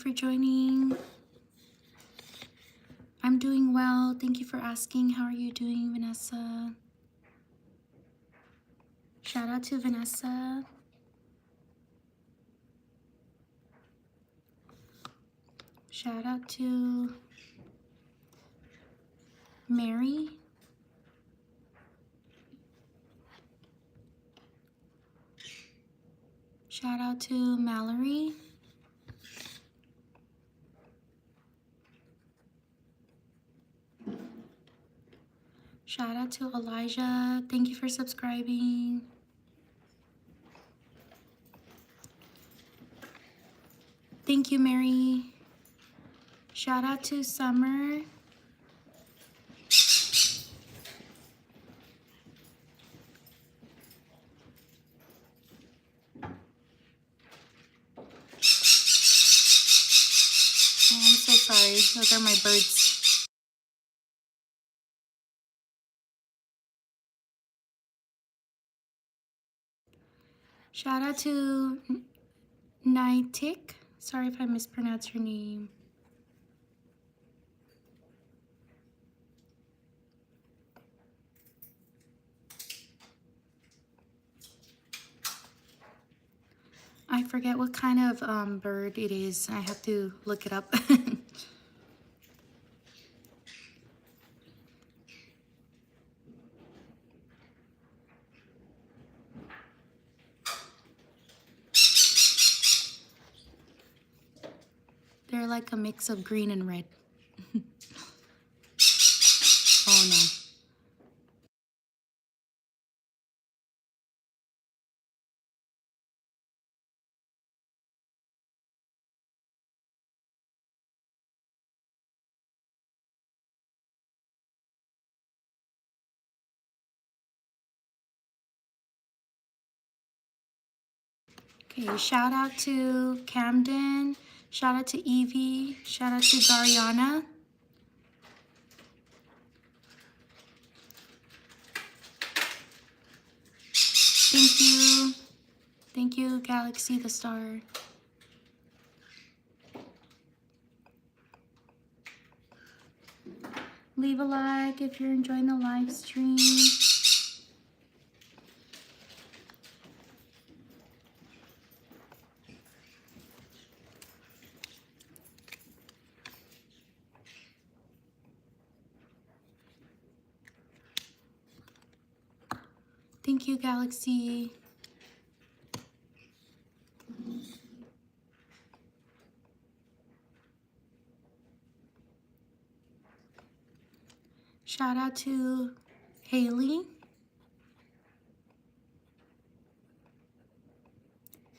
for joining. I'm doing well. Thank you for asking. How are you doing, Vanessa? Shout out to Vanessa. Shout out to Mary. Shout out to Mallory. Shout out to Elijah. Thank you for subscribing. Thank you, Mary. Shout out to Summer. Oh, I'm so sorry. Those are my birds. Shout out to Nitik. Sorry if I mispronounced your name. I forget what kind of bird it is. I have to look it up. They're like a mix of green and red. Oh no. Okay, shout out to Camden. Shout out to Evie. Shout out to Gariana. Thank you. Thank you, Galaxy the Star. Leave a like if you're enjoying the live stream. Thank you, Galaxy. Shout out to Haley.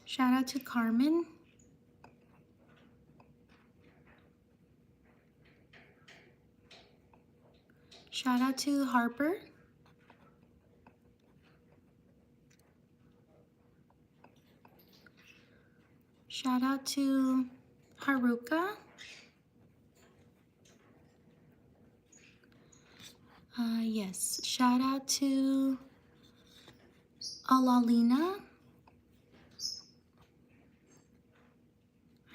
Shout out to Carmen. Shout out to Harper. Shout out to Haruka. Yes, shout out to Alalina.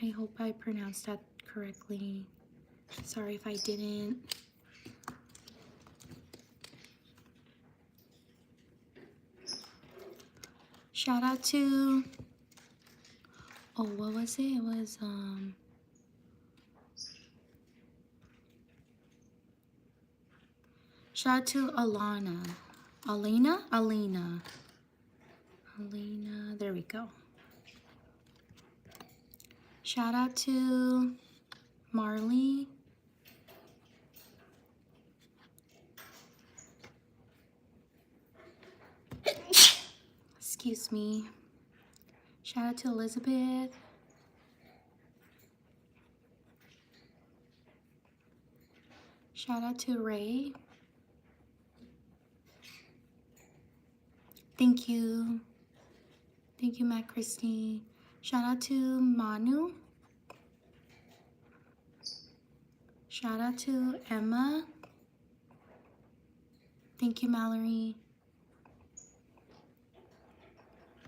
I hope I pronounced that correctly. Sorry if I didn't. Shout out to, oh, what was it? It was, shout out to Alana. Alina, there we go. Shout out to Marley. Excuse me. Shout out to Elizabeth. Shout out to Ray. Thank you. Thank you, Matt Christie. Shout out to Manu. Shout out to Emma. Thank you, Mallory.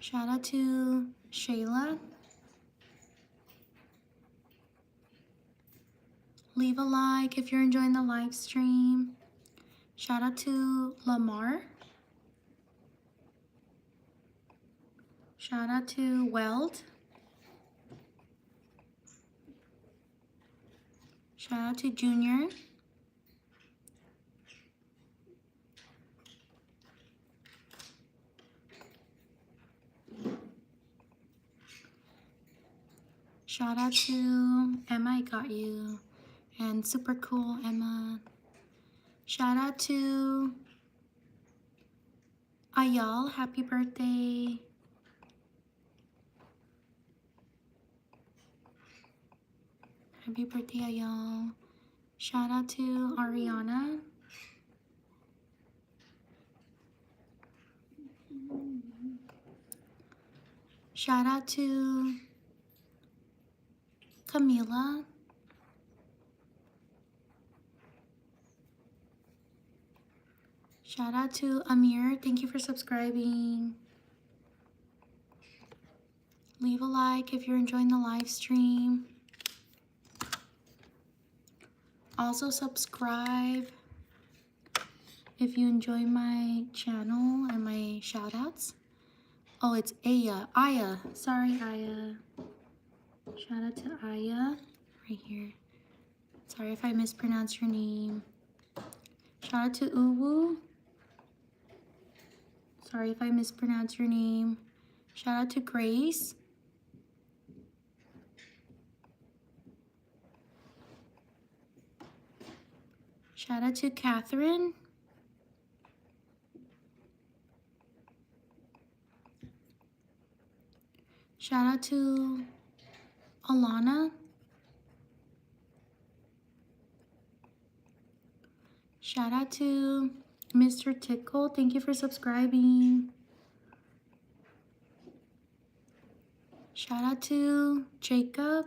Shout out to Shayla. Leave a like if you're enjoying the live stream. Shout out to Lamar. Shout out to Weld. Shout out to Junior. Shout out to Emma, I got you. And super cool Emma. Shout out to Ayal, happy birthday. Happy birthday, Ayal. Shout out to Ariana. Shout out to Camila. Shout out to Amir. Thank you for subscribing. Leave a like if you're enjoying the live stream. Also subscribe if you enjoy my channel and my shout outs. Oh, it's Aya. Sorry, Aya. Shout out to Aya right here. Sorry if I mispronounce your name. Shout out to Uwu. Sorry if I mispronounce your name. Shout out to Grace. Shout out to Catherine. Shout out to Alana. Shout out to Mr. Tickle. Thank you for subscribing. Shout out to Jacob.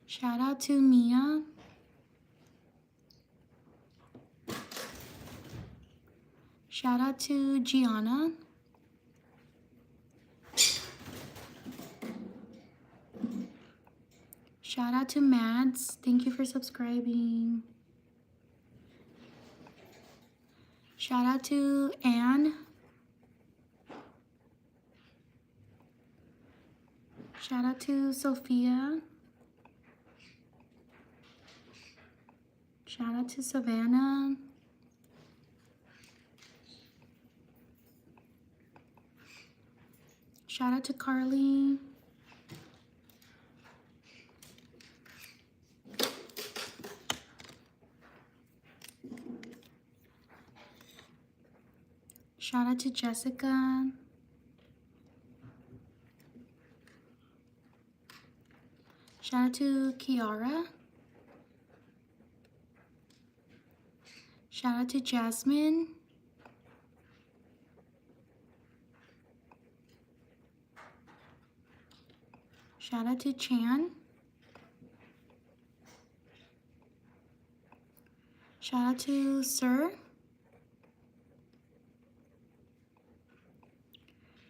Shout out to Mia. Shout out to Gianna. Shout out to Mads. Thank you for subscribing. Shout out to Anne. Shout out to Sophia. Shout out to Savannah. Shout out to Carly. Shout out to Jessica. Shout out to Kiara. Shout out to Jasmine. Shout out to Chan. Shout out to Sir.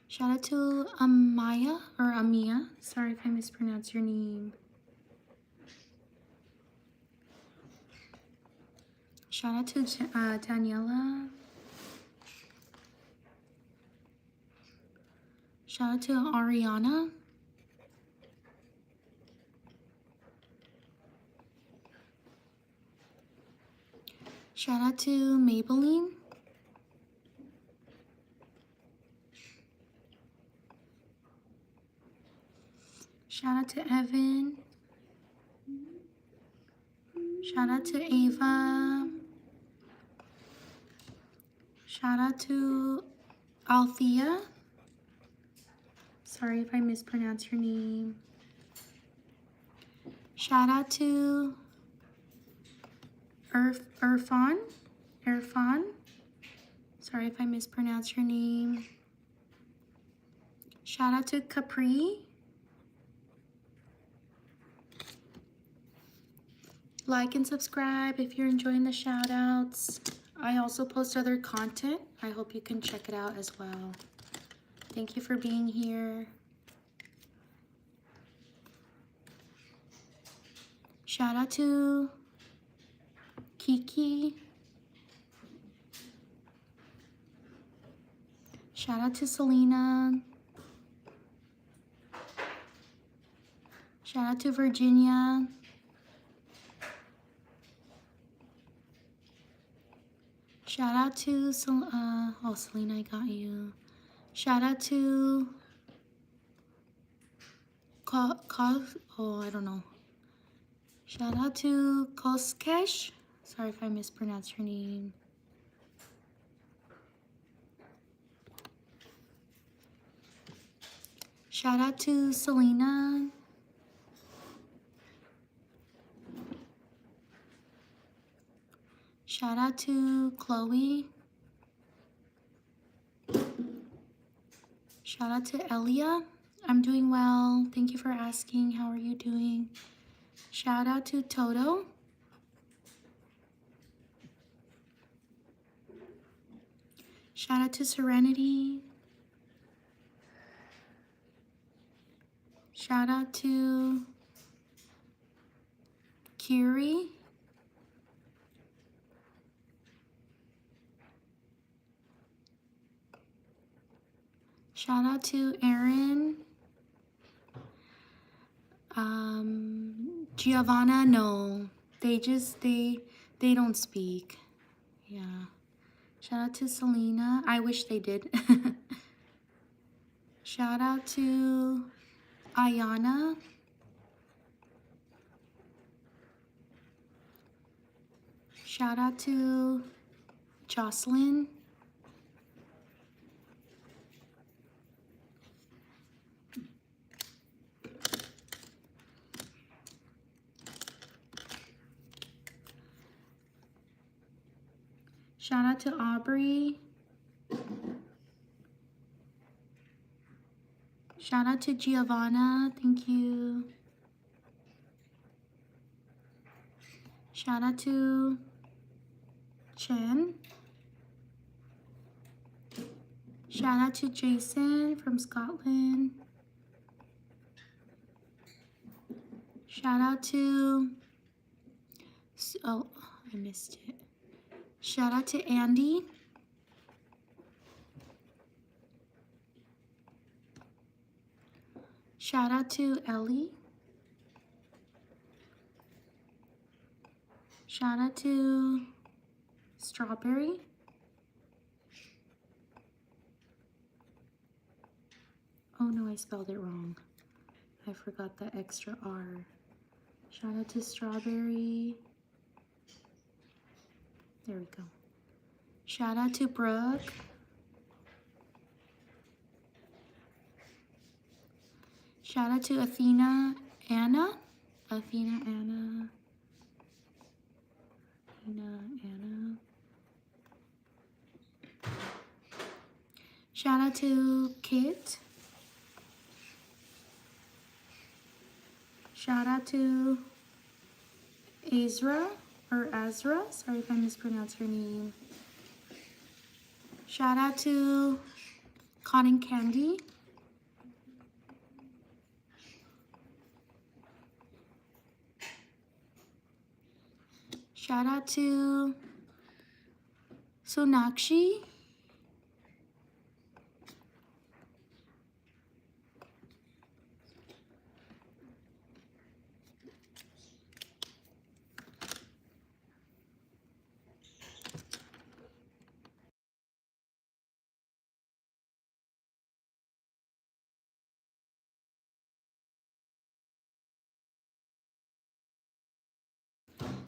Shout out to Amaya or Amia. Sorry if I mispronounced your name. Shout out to Daniela. Shout out to Ariana. Shout out to Maybelline. Shout out to Evan. Shout out to Ava. Shout out to Althea. Sorry if I mispronounced your name. Shout out to Irfan. Sorry if I mispronounced your name. Shout out to Capri. Like and subscribe if you're enjoying the shout outs. I also post other content. I hope you can check it out as well. Thank you for being here. Shout out to Kiki. Shout out to Selena. Shout out to Virginia. Shout out to, oh, Selena, I got you. Shout out to, I don't know. Shout out to Koskesh. Sorry if I mispronounced her name. Shout out to Selena. Shout out to Chloe. Shout out to Elia. I'm doing well. Thank you for asking. How are you doing? Shout out to Toto. Shout out to Serenity. Shout out to Kiri. Shout out to Aaron. Giovanna, no. They don't speak. Yeah. Shout out to Selena. I wish they did. Shout out to Ayana. Shout out to Jocelyn. Shout out to Aubrey. Shout out to Giovanna. Thank you. Shout out to Chen. Shout out to Jason from Scotland. Shout out to, oh, I missed it. Shout out to Andy. Shout out to Ellie. Shout out to Strawberry. Oh no, I spelled it wrong. I forgot the extra R. Shout out to Strawberry. There we go. Shout out to Brooke. Shout out to Athena Anna. Athena Anna. Shout out to Kit. Shout out to Azra. Sorry if I mispronounced her name. Shout out to Cotton Candy. Shout out to Sonakshi.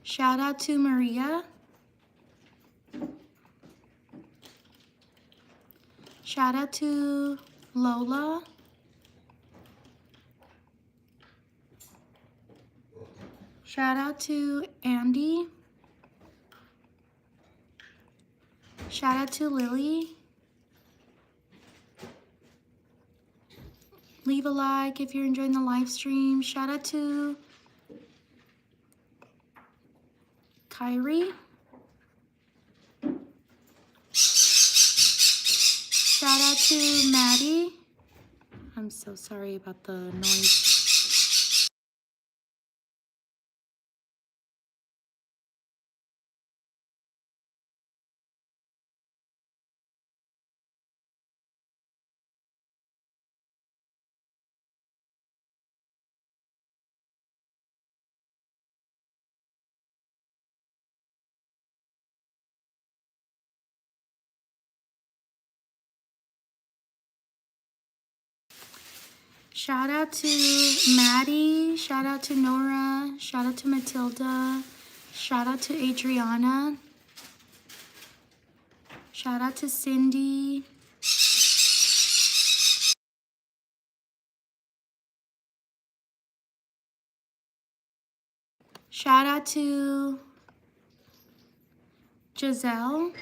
Shout out to Maria. Shout out to Lola. Shout out to Andy. Shout out to Lily. Leave a like if you're enjoying the live stream. Shout out to Kyrie. Shout out to Maddie. I'm so sorry about the noise. Shout out to Maddie. Shout out to Nora. Shout out to Matilda. Shout out to Adriana. Shout out to Cindy. Shout out to Giselle.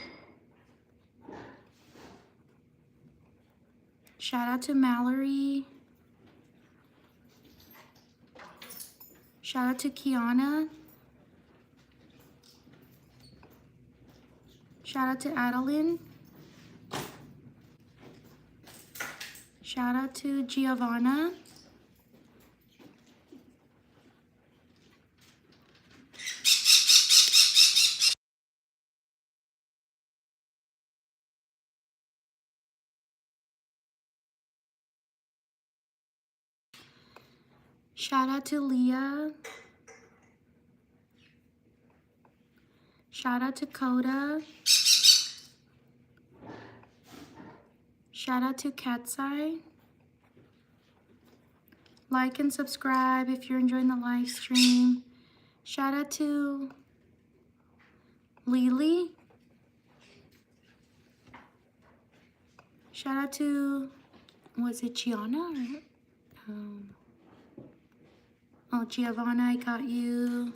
Shout out to Mallory. Shout out to Kiana. Shout out to Adeline. Shout out to Giovanna. Shout out to Leah. Shout out to Coda. Shout out to Katsai. Like and subscribe if you're enjoying the live stream. Shout out to Lily. Shout out to, was it Gianna? Or, oh, Giovanna, I got you.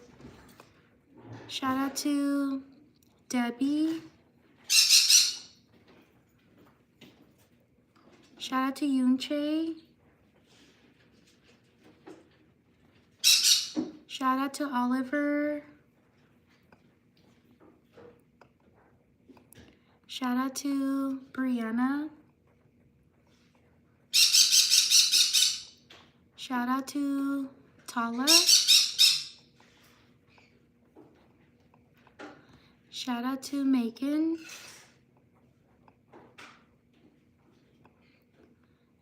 Shout out to Debbie. Shout out to Yunche. Shout out to Oliver. Shout out to Brianna. Shout out to Tala. Shout out to Megan.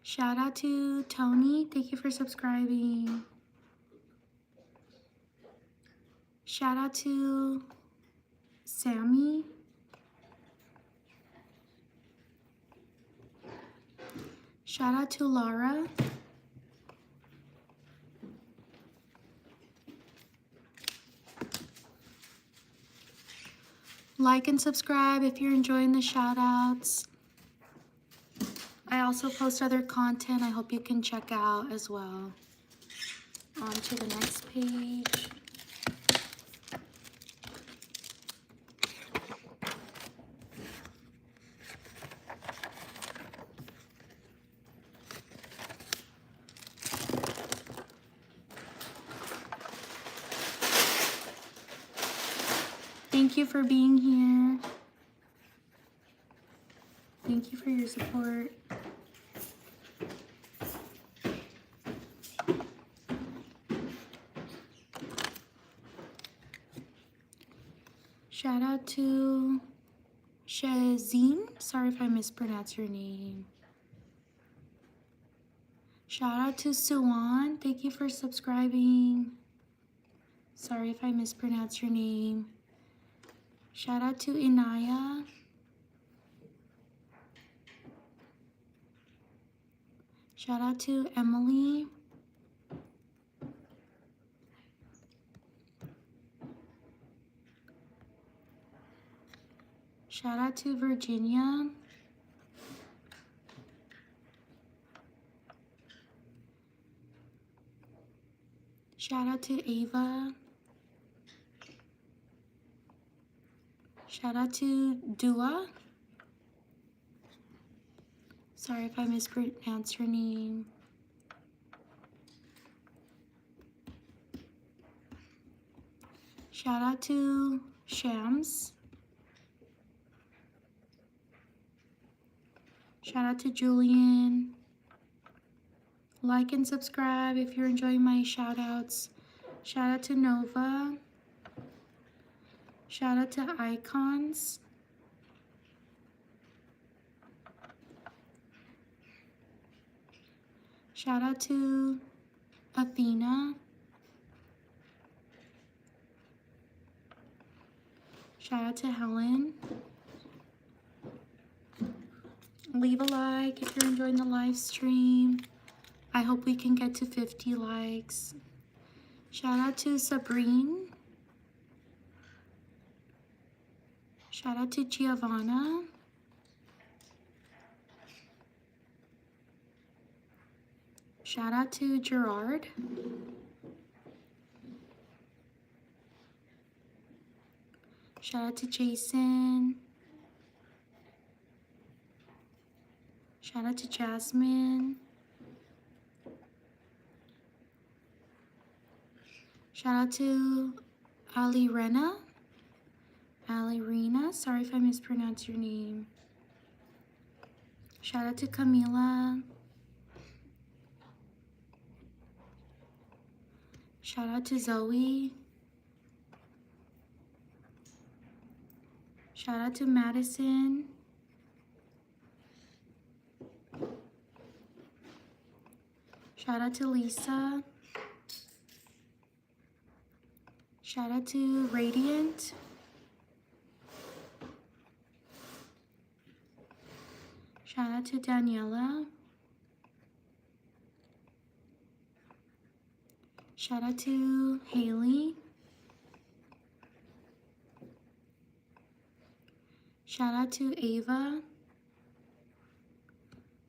Shout out to Tony. Thank you for subscribing. Shout out to Sammy. Shout out to Laura. Like and subscribe if you're enjoying the shout outs. I also post other content I hope you can check out as well. On to the next page. Thank you for being here. Thank you for your support. Shout out to Shazine. Sorry if I mispronounced your name. Shout out to Suwan. Thank you for subscribing. Sorry if I mispronounced your name. Shout out to Inaya. Shout out to Emily. Shout out to Virginia. Shout out to Ava. Shout out to Dua. Sorry if I mispronounced your name. Shout out to Shams. Shout out to Julian. Like and subscribe if you're enjoying my shout outs. Shout out to Nova. Shout out to Icons. Shout out to Athena. Shout out to Helen. Leave a like if you're enjoying the live stream. I hope we can get to 50 likes. Shout out to Sabrine. Shout out to Giovanna. Shout out to Gerard. Shout out to Jason. Shout out to Jasmine. Shout out to Ali Rena. Sorry if I mispronounced your name. Shout out to Camila. Shout out to Zoe. Shout out to Madison. Shout out to Lisa. Shout out to Radiant. Shout out to Daniela. Shout out to Haley. Shout out to Ava.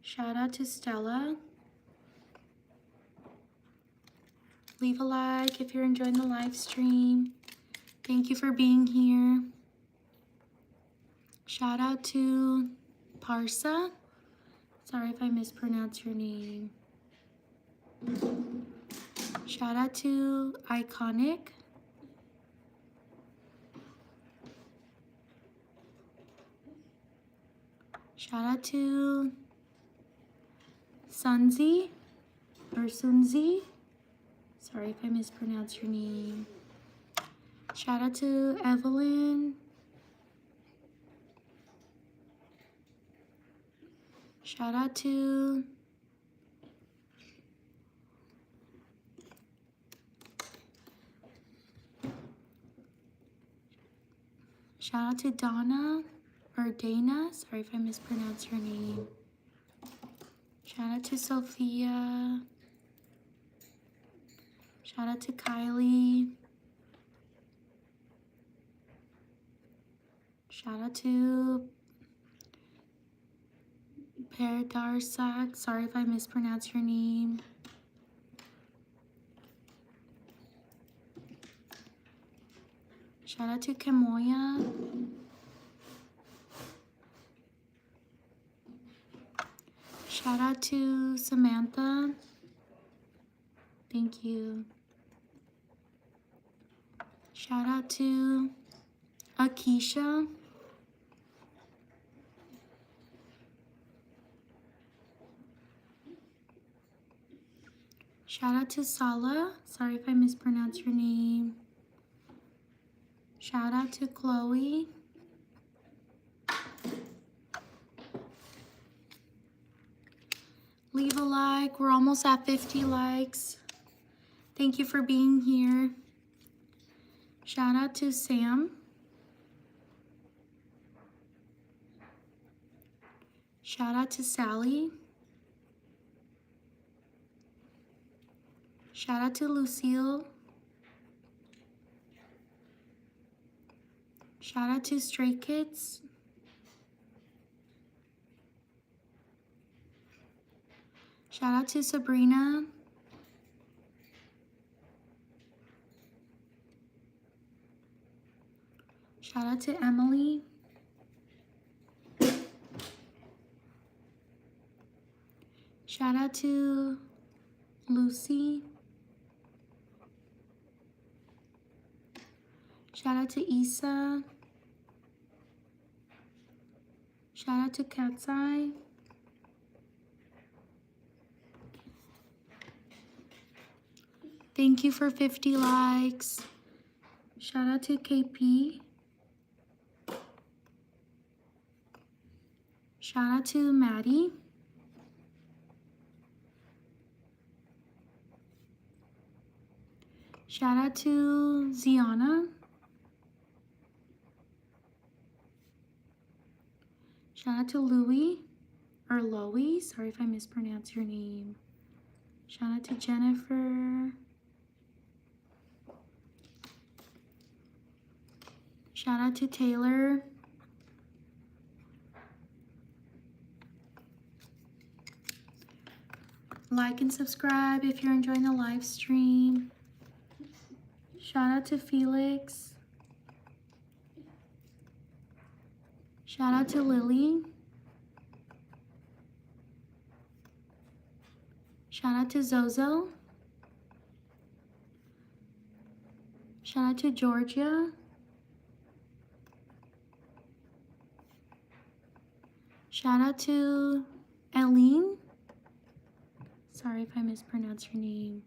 Shout out to Stella. Leave a like if you're enjoying the live stream. Thank you for being here. Shout out to Parsa. Sorry if I mispronounced your name. Shout out to Iconic. Shout out to Sunzi or Sunzi. Sorry if I mispronounced your name. Shout out to Evelyn. Shout out to Donna or Dana. Sorry if I mispronounced your name. Shout out to Sophia. Shout out to Kylie. Shout out to Paradarsak. Sorry if I mispronounced your name. Shout out to Kamoya. Shout out to Samantha. Thank you. Shout out to Akisha. Shout out to Sala. Sorry if I mispronounced your name. Shout out to Chloe. Leave a like. We're almost at 50 likes. Thank you for being here. Shout out to Sam. Shout out to Sally. Shout out to Lucille. Shout out to Stray Kids. Shout out to Sabrina. Shout out to Emily. Shout out to Lucy. Shout out to Isa. Shout out to Cat's Eye. Thank you for 50 likes. Shout out to KP. Shout out to Maddie. Shout out to Ziana. Shout out to Louie, or Loie. Sorry if I mispronounced your name. Shout out to Jennifer. Shout out to Taylor. Like and subscribe if you're enjoying the live stream. Shout out to Felix. Shout out to Lily. Shout out to Zozo. Shout out to Georgia. Shout out to Eileen. Sorry if I mispronounce your name.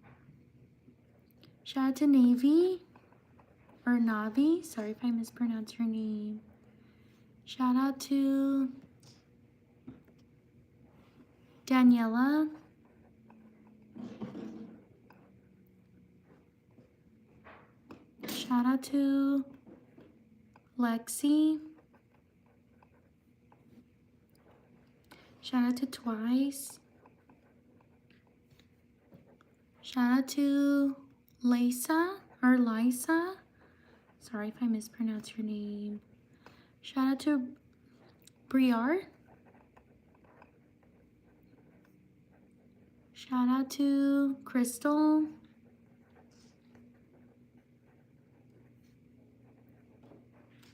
Shout out to Navy or Navi. Sorry if I mispronounce your name. Shout out to Daniela. Shout out to Lexi. Shout out to Twice. Shout out to Lisa or Lisa. Sorry if I mispronounce your name. Shout out to Briar. Shout out to Crystal.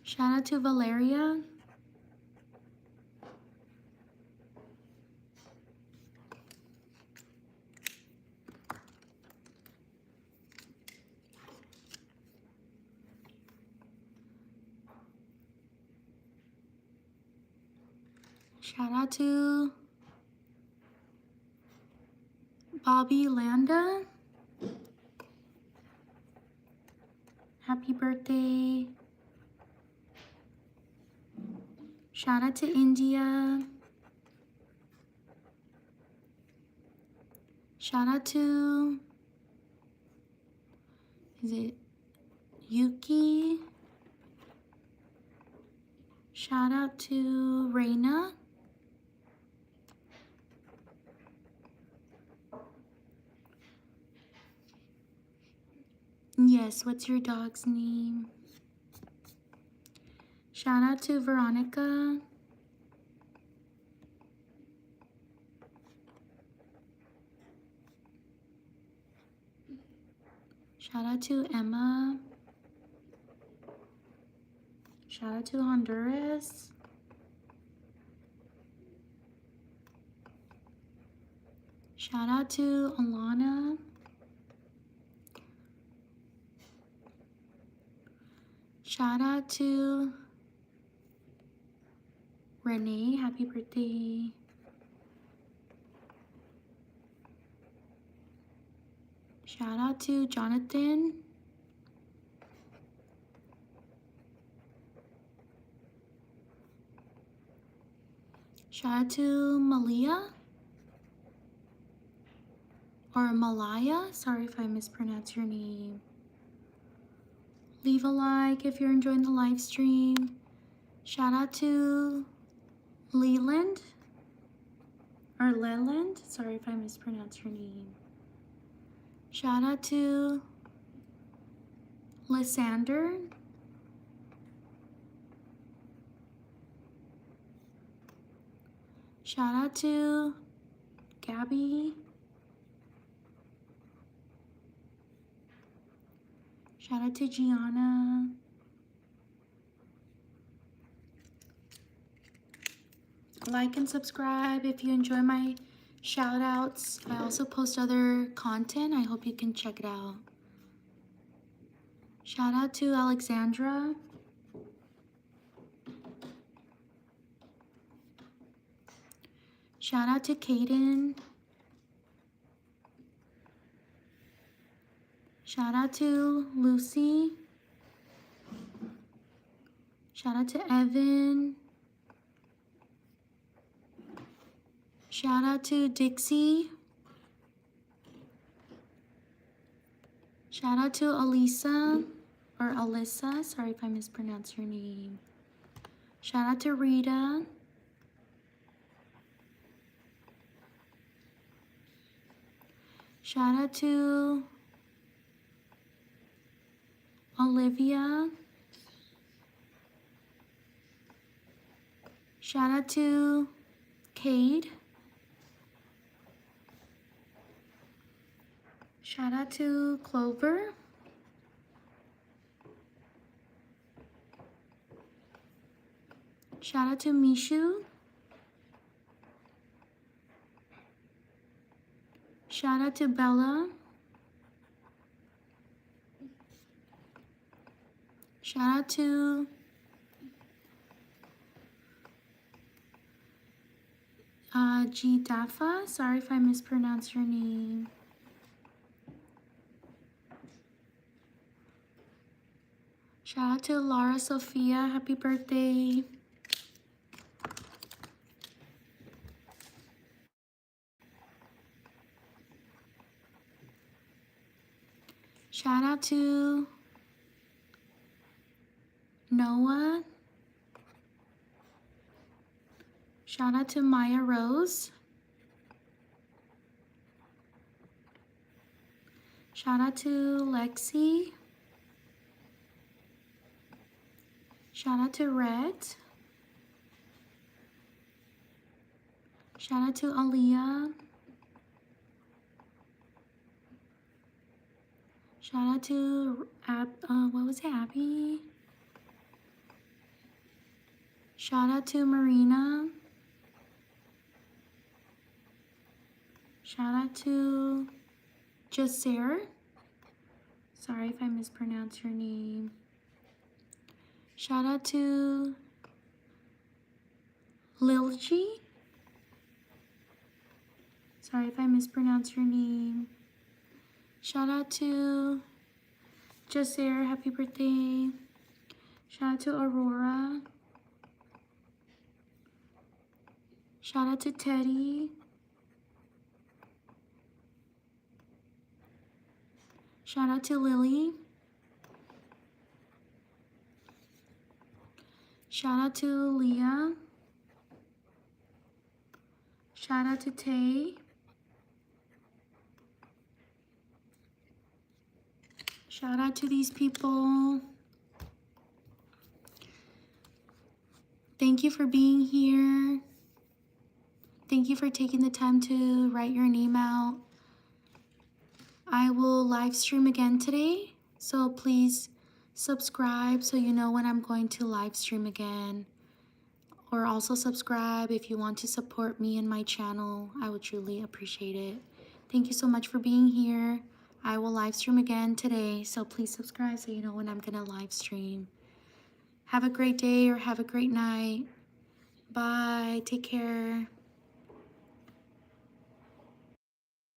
Shout out to Valeria. Shout out to Bobby Landa. Happy birthday. Shout out to India. Shout out to, is it Yuki? Shout out to Reina. Yes, what's your dog's name? Shout out to Veronica. Shout out to Emma. Shout out to Honduras. Shout out to Alana. Shout out to Renee. Happy birthday. Shout out to Jonathan. Shout out to Malia or Malaya. Sorry if I mispronounce your name. Leave a like if you're enjoying the live stream. Shout out to Leland or Leland. Sorry if I mispronounce your name. Shout out to Lysander. Shout out to Gabby. Shout out to Gianna. Like and subscribe if you enjoy my shout outs. I also post other content. I hope you can check it out. Shout out to Alexandra. Shout out to Kaden. Shout out to Lucy. Shout out to Evan. Shout out to Dixie. Shout out to Elisa or Alyssa. Sorry if I mispronounce your name. Shout out to Rita. Shout out to Olivia. Shout out to Cade. Shout out to Clover. Shout out to Mishu. Shout out to Bella. Shout out to G Dafa. Sorry if I mispronounced your name. Shout out to Laura Sophia. Happy birthday. Shout out to Noah. Shout out to Maya Rose. Shout out to Lexi. Shout out to Red. Shout out to Aaliyah. Shout out to Abby? Shout out to Marina. Shout out to Jaser. Sorry if I mispronounced your name. Shout out to Lilji. Sorry if I mispronounced your name. Shout out to Jaser. Happy birthday. Shout out to Aurora. Shout out to Teddy. Shout out to Lily. Shout out to Leah. Shout out to Tay. Shout out to these people. Thank you for being here. Thank you for taking the time to write your name out. I will live stream again today, so please subscribe so you know when I'm going to live stream again. Or also subscribe if you want to support me and my channel. I would truly appreciate it. Thank you so much for being here. I will live stream again today, so please subscribe so you know when I'm gonna live stream. Have a great day or have a great night. Bye. Take care.